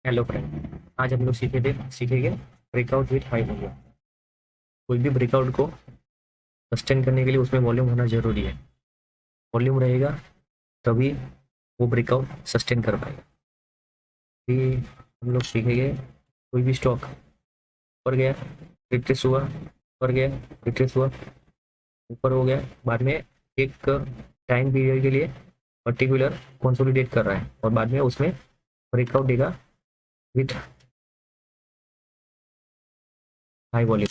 Hello friend, आज हम लोग सीखेंगे ब्रेकआउट विथ हाई वॉल्यूम। कोई भी ब्रेकआउट को सस्टेन करने के लिए उसमें वॉल्यूम होना जरूरी है। वॉल्यूम रहेगा तभी वो ब्रेकआउट सस्टेन कर पाएगा। फिर हम लोग सीखेंगे कोई भी स्टॉक ऊपर गया, रिट्रेस हुआ, ऊपर गया, रिट्रेस हुआ, ऊपर हो गया, बाद में एक टाइम पीरियड के लिए पर्टिकुलर कंसोलिडेट कर रहा है और बाद में उसमें ब्रेकआउट देगा विथ हाई वॉल्यूम,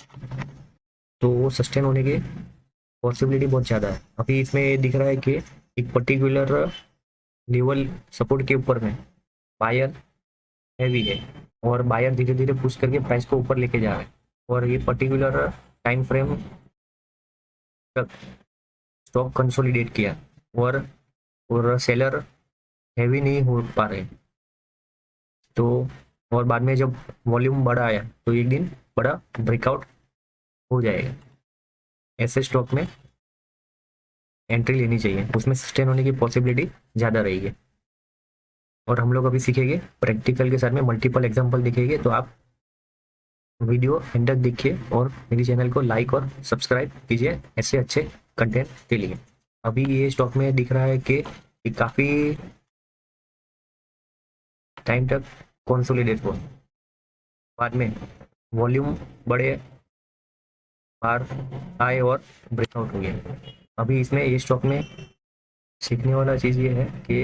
तो वो सस्टेन होने के पॉसिबिलिटी बहुत ज़्यादा है। अभी इसमें दिख रहा है कि एक पर्टिकुलर लेवल सपोर्ट के ऊपर में बायर हैवी है और बायर धीरे धीरे पुश करके प्राइस को ऊपर लेके जा रहा है और ये पर्टिकुलर टाइम फ्रेम तक स्टॉक कंसोलिडेट किया और सेलर हैवी नहीं हो पा रहे, तो और बाद में जब वॉल्यूम बड़ा आया तो एक दिन बड़ा ब्रेकआउट हो जाएगा। ऐसे स्टॉक में एंट्री लेनी चाहिए, उसमें सस्टेन होने की पॉसिबिलिटी ज़्यादा रहेगी। और हम लोग अभी सीखेंगे प्रैक्टिकल के साथ में मल्टीपल एग्जांपल दिखेंगे, तो आप वीडियो एंड तक देखिए और मेरे चैनल को लाइक और सब्सक्राइब कीजिए ऐसे अच्छे कंटेंट के लिए। अभी ये स्टॉक में दिख रहा है कि काफ़ी टाइम तक कंसोलिडेट हुआ, बाद में वॉल्यूम बड़े बार आए और ब्रेकआउट हो गया। अभी इसमें ये स्टॉक में सीखने वाला चीज़ ये है कि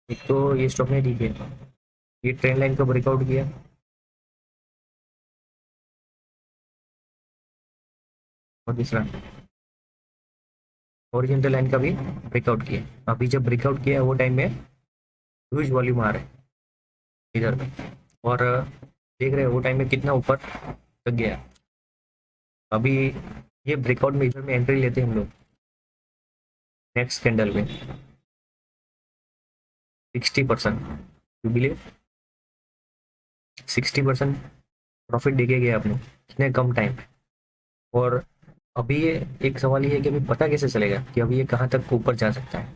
एक तो ये स्टॉक में ठीक है, ये ट्रेंड लाइन का ब्रेकआउट किया और दूसरा ओरिजेंटल लाइन का भी ब्रेकआउट किया। अभी जब ब्रेकआउट किया वो टाइम में ह्यूज वॉल्यूम आ रहा है इधर में, और देख रहे हैं वो टाइम में कितना ऊपर तक गया। अभी ये ब्रेकआउट में इधर में एंट्री लेते हैं हम लोग नेक्स्ट कैंडल में 60%, यू बिलीव 60% प्रॉफिट देके गया आपने इतने कम टाइम। और अभी ये एक सवाल ये है कि अभी पता कैसे चलेगा कि अभी ये कहाँ तक ऊपर जा सकता है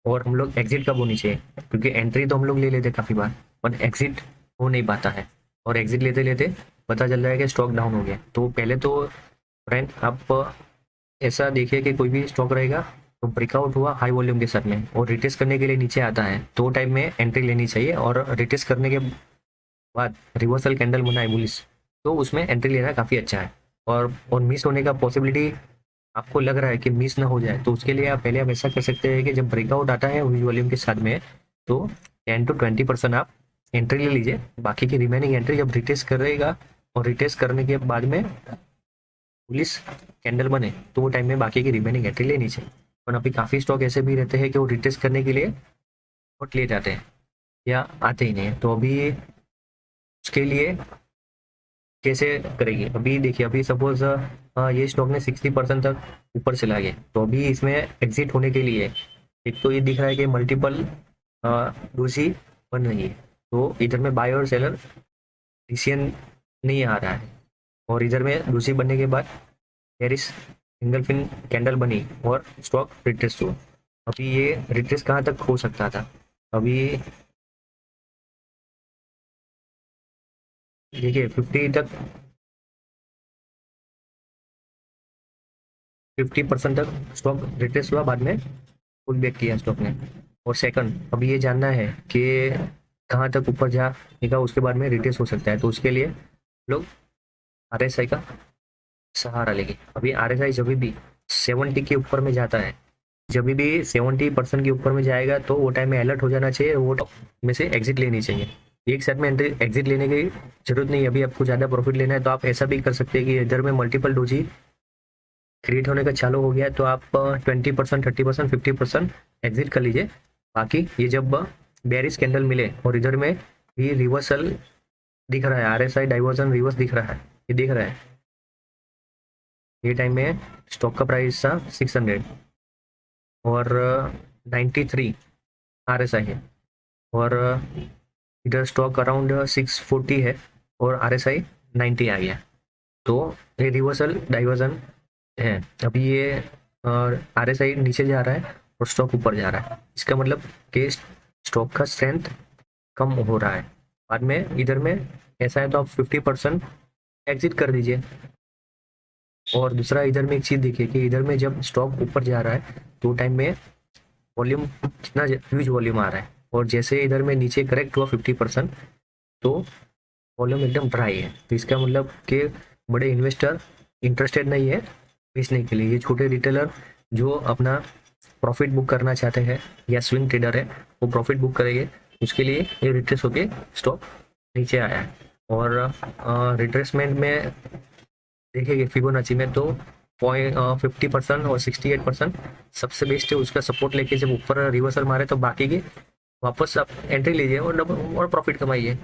और हम लोग एग्जिट कब होनी चाहिए, क्योंकि एंट्री तो हम लोग ले लेते काफ़ी बार पर एग्जिट हो नहीं पाता है और एग्जिट लेते लेते पता चल रहा है कि स्टॉक डाउन हो गया। तो पहले तो फ्रेंड आप ऐसा देखिए कि कोई भी स्टॉक रहेगा तो ब्रेकआउट हुआ हाई वॉल्यूम के साथ में और रिटेस्ट करने के लिए नीचे आता है तो टाइम में एंट्री लेनी चाहिए, और रिटेस्ट करने के बाद रिवर्सल कैंडल बना है बुलिश तो उसमें एंट्री लेना काफ़ी अच्छा है। और मिस होने का पॉसिबिलिटी आपको लग रहा है कि मिस ना हो जाए तो उसके लिए आप पहले आप ऐसा कर सकते हैं कि जब ब्रेकआउट आता है हुई वॉल्यूम के साथ में तो 10 to 20% आप एंट्री ले लीजिए, बाकी की रिमेनिंग एंट्री जब रिटेस्ट करेगा और रिटेस्ट करने के बाद में पुलिस कैंडल बने तो वो टाइम में बाकी की रिमेनिंग एंट्री लेनी चाहिए। और अभी काफ़ी स्टॉक ऐसे भी रहते हैं कि वो रिटेस्ट करने के लिए बहुत लेट आते हैं या आते ही नहीं है, तो अभी उसके लिए कैसे करेगी। अभी देखिए अभी सपोज ये स्टॉक ने 60% तक ऊपर चला गया तो अभी इसमें एग्जिट होने के लिए एक तो ये दिख रहा है कि मल्टीपल दूसरी बन रही है, तो इधर में बाय और सेलर डिसीजन नहीं आ रहा है और इधर में दूसरी बनने के बाद पेरिस सिंगल फिन कैंडल बनी और स्टॉक रिट्रेस हुआ। अभी ये रिट्रेस कहाँ तक हो सकता था, अभी देखिए 50% तक स्टॉक रिट्रेस हुआ, बाद में पुल बैक किया स्टॉक ने। और सेकंड अभी ये जानना है कि कहाँ तक ऊपर जाएगा उसके बाद में रिट्रेस हो सकता है, तो उसके लिए लोग आरएसआई का सहारा लेंगे। अभी आरएसआई जब भी 70 के ऊपर में जाता है, जब भी 70% के ऊपर में जाएगा तो वो टाइम में अलर्ट हो जाना चाहिए, वो में से एग्जिट लेनी चाहिए। एक साथ में एंट्री एग्जिट लेने की जरूरत नहीं है। अभी आपको ज़्यादा प्रॉफिट लेना है तो आप ऐसा भी कर सकते हैं कि इधर में मल्टीपल डोजी क्रिएट होने का चालू हो गया तो आप 20%, 30%, 50% एग्जिट कर लीजिए। बाकी ये जब बेरिश कैंडल मिले और इधर में भी रिवर्सल दिख रहा है, आरएसआई डाइवर्जन रिवर्स दिख रहा है, ये दिख रहा है, ये टाइम में स्टॉक का प्राइस था 600 और 93 आरएसआई है और इधर स्टॉक अराउंड 640 है और आरएसआई 90 आ गया, तो ये रिवर्सल डाइवर्जन है। अभी ये आरएसआई नीचे जा रहा है और स्टॉक ऊपर जा रहा है, इसका मतलब कि स्टॉक का स्ट्रेंथ कम हो रहा है। बाद में इधर में ऐसा है तो आप 50% एग्जिट कर दीजिए। और दूसरा इधर में एक चीज़ देखिए कि इधर में जब स्टॉक ऊपर जा रहा है तो टाइम में वॉल्यूम कितना ह्यूज वॉल्यूम आ रहा है, और जैसे इधर में नीचे करेक्ट हुआ 50% तो वॉल्यूम एकदम ड्राई है। तो इसका मतलब कि बड़े इन्वेस्टर इंटरेस्टेड नहीं है बेचने के लिए। ये छोटे रिटेलर जो अपना प्रॉफिट बुक करना चाहते हैं या स्विंग ट्रेडर है वो प्रॉफिट बुक करेंगे, उसके लिए ये रिट्रेस होके स्टॉक नीचे आया है। और रिट्रेसमेंट में देखेंगे फिबोनाची में तो 50% और 68% सबसे बेस्ट है। उसका सपोर्ट लेके जब ऊपर रिवर्सल मारे तो बाकी के वापस आप एंट्री लीजिए और डबल और प्रॉफिट कमाइए।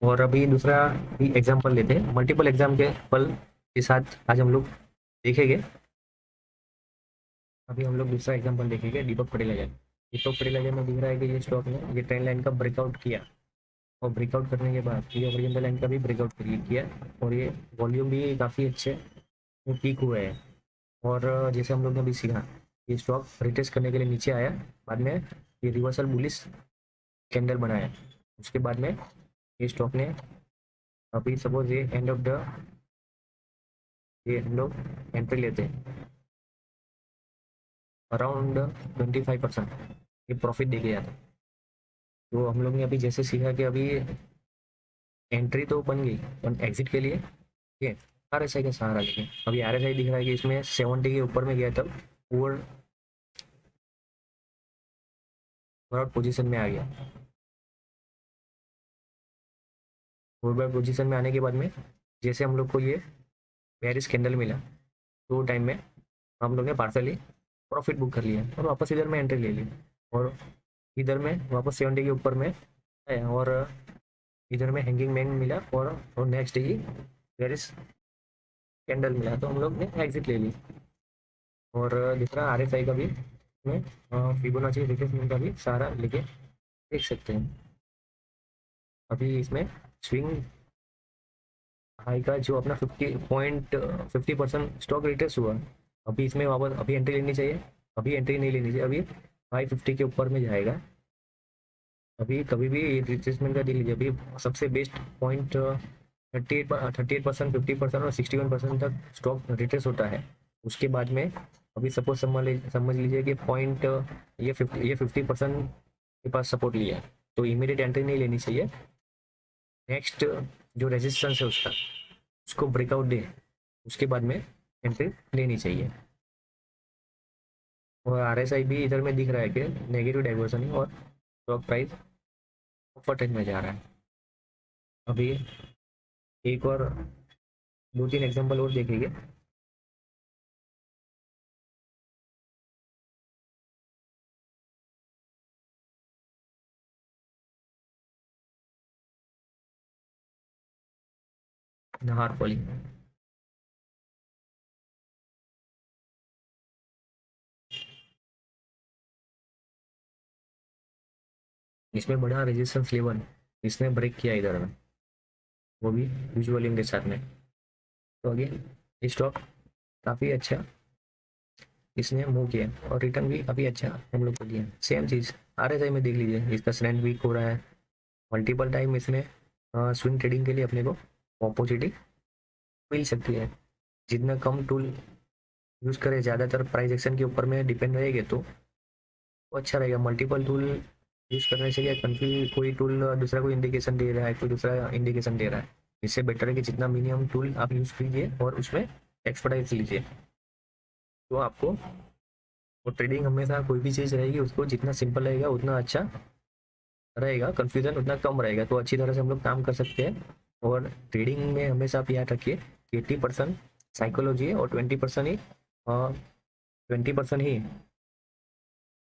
और अभी दूसरा भी एग्जांपल लेते हैं, मल्टीपल एग्जाम्पल के साथ आज हम लोग देखेंगे। अभी हम लोग दूसरा एग्जांपल देखेंगे दीपक फर्टिलाइजर। दीपक फर्टिलाइजर में दिख रहा है कि ये स्टॉक ने ये ट्रेंड लाइन का ब्रेकआउट किया, और ब्रेकआउट करने के बाद ये ओरिजिनल लाइन का भी ब्रेकआउट किया, और ये वॉल्यूम भी काफ़ी अच्छे पीक हुए हैं। और जैसे हम लोग ने अभी सीखा, ये स्टॉक रिटेस्ट करने के लिए नीचे आया, बाद में ये रिवर्सल बुलिश कैंडल बनाया, उसके बाद में ये स्टॉक ने अभी सपोज ये एंड ऑफ द ये हम लोग एंट्री लेते हैं अराउंड 25%, ये प्रॉफिट देके जाता है। तो हम लोग ने अभी जैसे सीखा कि अभी एंट्री तो बन गई और एग्जिट के लिए ये RSI का सहारा लेंगे। अभी RSI दिख रहा है कि इसमें 70 के ऊपर में गया तब ओवर ओवरआउट पोजीशन में आ गया। ओवरआउट पोजीशन में आने के बाद में जैसे हम लोग को ये बेरिश कैंडल मिला तो टाइम में हम लोग ने पार्सली प्रॉफिट बुक कर लिया और वापस इधर में एंट्री ले ली, और इधर में वापस 70 के ऊपर में है, और इधर में हैंगिंग मैन मिला, और नेक्स्ट ही बेरिश कैंडल मिला तो हम लोग ने एग्जिट ले ली। और दूसरा RSI का भी में फिबोनाची रिट्रेसमेंट का भी सहारा लेके देख सकते हैं। अभी इसमें स्विंग हाई का जो अपना 50% स्टॉक रिट्रेस हुआ, अभी इसमें वापस अभी एंट्री लेनी चाहिए, अभी एंट्री नहीं लेनी चाहिए, अभी 550 के ऊपर में जाएगा। अभी कभी भी रिट्रेसमेंट का देख लीजिए, अभी सबसे बेस्ट पॉइंट 38%, 50% और 61% तक स्टॉक रिट्रेस होता है। उसके बाद में अभी सपोज समझ लीजिए कि पॉइंट ये 50% के पास सपोर्ट लिया है, तो इमीडिएट एंट्री नहीं लेनी चाहिए। नेक्स्ट जो रेजिस्टेंस है उसको ब्रेकआउट दे, उसके बाद में एंट्री लेनी चाहिए। और RSI भी इधर में दिख रहा है कि नेगेटिव डाइवर्सन है और स्टॉक प्राइस ऊपर ट्रेंड में जा रहा है। अभी एक और 2-3 एग्जांपल और देखेंगे। नहार पॉली, इसमें बड़ा रेजिस्टेंस लेवल इसने ब्रेक किया इधर में, वो भी ह्यूज वॉल्यूम के साथ में। तो अगेन ये स्टॉक काफ़ी अच्छा इसने मूव किया और रिटर्न भी काफ़ी अच्छा हम लोग को दिया। सेम चीज़ RSI में देख लीजिए, इसका स्ट्रेंथ वीक हो रहा है। मल्टीपल टाइम इसमें स्विंग ट्रेडिंग के लिए अपने को अपॉर्चुनिटी मिल सकती है। जितना कम टूल यूज़ करें, ज़्यादातर प्राइस एक्शन के ऊपर में डिपेंड रहेंगे तो वो अच्छा रहेगा। मल्टीपल टूल यूज़ करने से क्या कंफ्यूज, कोई टूल दूसरा कोई इंडिकेशन दे रहा है, कोई दूसरा इंडिकेशन दे रहा है। इससे बेटर है कि जितना मिनिमम टूल आप यूज़ कीजिए और उसमें एक्सपर्टाइज लीजिए, तो आपको वो ट्रेडिंग हमेशा कोई भी चीज़ रहेगी उसको जितना सिंपल रहेगा उतना अच्छा रहेगा, कन्फ्यूजन उतना कम रहेगा, तो अच्छी तरह से हम लोग काम कर सकते हैं। और ट्रेडिंग में हमेशा आप याद रखिए कि 80% साइकोलॉजी है और 20% ही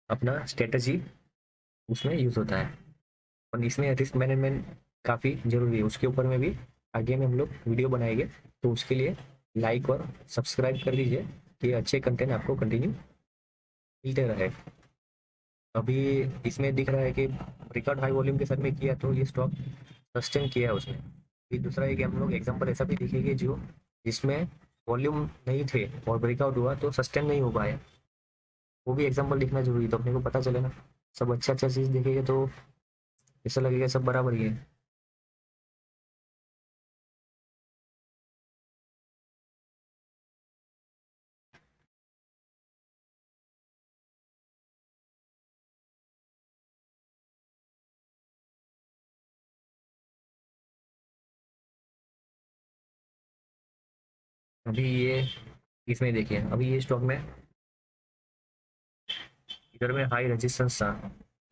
अपना स्ट्रेटजी उसमें यूज़ होता है। और इसमें रिस्क मैनेजमेंट काफ़ी ज़रूरी है, उसके ऊपर में भी आगे में हम लोग वीडियो बनाएंगे, तो उसके लिए लाइक और सब्सक्राइब कर दीजिए कि अच्छे कंटेंट आपको कंटिन्यू मिलते रहे। अभी इसमें दिख रहा है कि रिकॉर्ड हाई वॉल्यूम के साथ में किया तो ये स्टॉक सस्टेन किया है उसने। फिर दूसरा एक हम लोग एग्जांपल ऐसा भी देखेंगे जो जिसमें वॉल्यूम नहीं थे और ब्रेकआउट हुआ तो सस्टेन नहीं हो पाया, वो भी एग्जाम्पल लिखना जरूरी है, तो अपने को पता चले ना। सब अच्छा अच्छा चीज़ देखेंगे तो ऐसा लगेगा सब बराबर ही है। अभी ये इसमें देखिए, अभी ये स्टॉक में इधर में हाई रेजिस्टेंस था,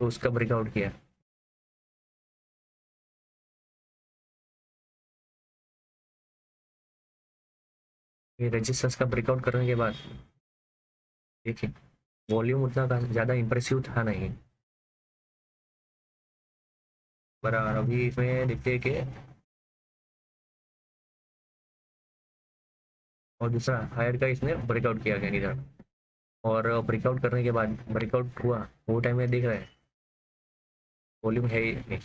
तो उसका ब्रेकआउट किया। ये रेजिस्टेंस का ब्रेकआउट करने के बाद देखिए वॉल्यूम उतना ज़्यादा इंप्रेसिव था नहीं। बराबर अभी इसमें देखते हैं कि और दूसरा हायर का इसने ब्रेकआउट किया कैंडिडेट, और ब्रेकआउट करने के बाद ब्रेकआउट हुआ वो टाइम में देख रहे हैं वॉल्यूम है ही नहीं।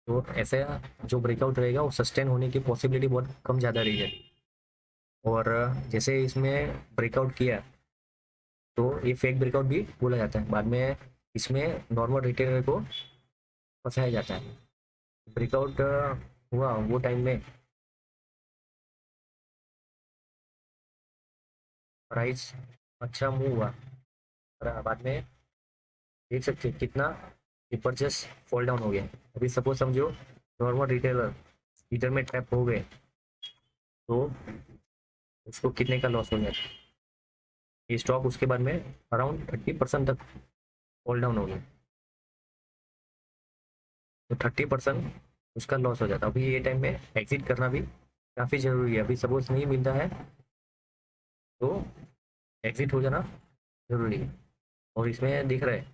तो ऐसा जो ब्रेकआउट रहेगा वो सस्टेन होने की पॉसिबिलिटी बहुत कम ज़्यादा रही है। और जैसे इसमें ब्रेकआउट किया तो ये फेक ब्रेकआउट भी बोला जाता है। बाद में इसमें नॉर्मल रिटेलर को फंसाया जाता है। ब्रेकआउट हुआ वो टाइम में प्राइस अच्छा मूव हुआ, और बाद में देख सकते हैं कितना परचेस फॉल डाउन हो गया। अभी सपोज समझो नॉर्मल रिटेलर इधर में ट्रैप हो गए तो उसको कितने का लॉस हो गया। ये स्टॉक उसके बाद में अराउंड 30% तक फॉल डाउन हो गया, तो 30% उसका लॉस हो जाता। अभी ये टाइम में एग्जिट करना भी काफ़ी ज़रूरी है। अभी सपोज नहीं मिलता है तो एग्जिट हो जाना ज़रूरी है। और इसमें दिख रहा है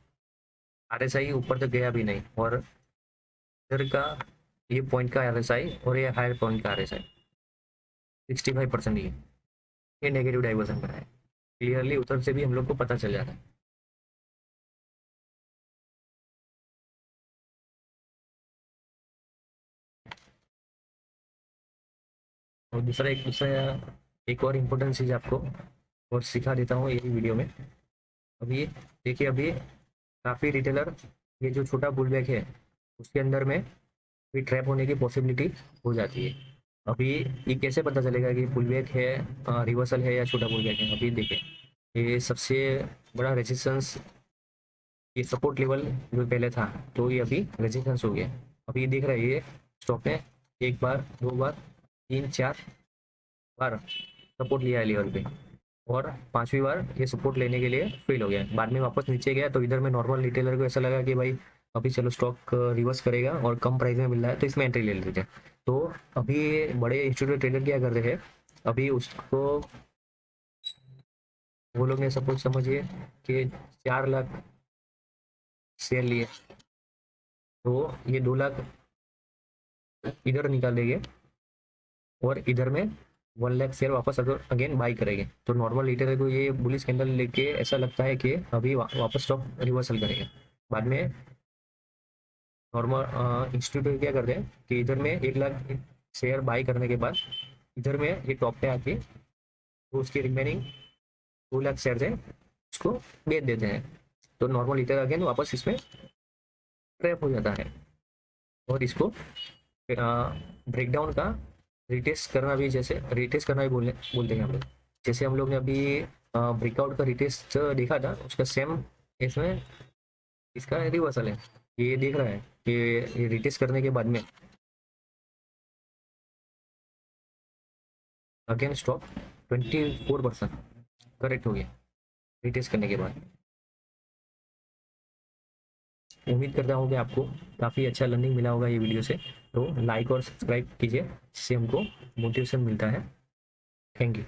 आरएसआई ऊपर तक गया भी नहीं, और इधर का ये पॉइंट का आरएसआई और ये हायर पॉइंट का आरएसआई 65% ही है। ये नेगेटिव डाइवर्सन कर रहा है। क्लियरली उधर से भी हम लोग को पता चल जाता है। और दूसरा एक और इम्पोर्टेंट चीज़ आपको और सिखा देता हूँ यही वीडियो में। अभी देखिए, अभी काफ़ी रिटेलर ये जो छोटा पुल बैक है उसके अंदर में भी ट्रैप होने की पॉसिबिलिटी हो जाती है। अभी ये कैसे पता चलेगा कि पुल बैक है, रिवर्सल है या छोटा पुल बैक है। अभी देखें ये सबसे बड़ा रेजिस्टेंस, ये सपोर्ट लेवल जो पहले था तो ये अभी रेजिस्टेंस हो गया। अभी ये देख रहे हैं ये स्टॉक ने एक बार, दो बार, तीन, चार बार सपोर्ट लिया है लेवल पे, और पांचवी बार ये सपोर्ट लेने के लिए फेल हो गया। बाद में वापस नीचे गया, तो इधर में नॉर्मल रिटेलर को ऐसा लगा कि भाई अभी चलो स्टॉक रिवर्स करेगा और कम प्राइस में मिल रहा है तो इसमें एंट्री ले लेते हैं। तो अभी बड़े इंस्टीट्यूट ट्रेडर क्या कर रहे हैं, अभी उसको वो लोग ने सपोज समझिए कि 4 लाख शेयर लिए, तो ये 2 लाख इधर निकालेंगे और इधर में 1 लाख शेयर वापस अगर अगेन बाई करेंगे, तो नॉर्मल रिटेलर को ये बुलिश कैंडल लेके ऐसा लगता है कि अभी वापस स्टॉक रिवर्सल करेगा। बाद में नॉर्मल इंस्टीट्यूट क्या करते हैं कि इधर में 1 लाख शेयर बाई करने के बाद इधर में ये टॉप पे आके तो उसकी रिमेनिंग 2 लाख शेयर है उसको बेच देते हैं। तो नॉर्मल रिटेलर अगेन वापस इसमें ट्रैप हो जाता है। और इसको ब्रेकडाउन का रिटेस्ट करना भी, जैसे रिटेस्ट करना भी बोलते हैं हम लोग। जैसे हम लोग ने अभी ब्रेकआउट का रिटेस्ट देखा था, उसका सेम इसमें इसका रिवर्सल है। ये देख रहा है कि ये रिटेस्ट करने के बाद में अगेन स्टॉक 24% करेक्ट हो गया रिटेस्ट करने के बाद। उम्मीद करता हूँ कि आपको काफ़ी अच्छा लर्निंग मिला होगा ये वीडियो से। तो लाइक और सब्सक्राइब कीजिए, जिससे हमको मोटिवेशन मिलता है। Thank you.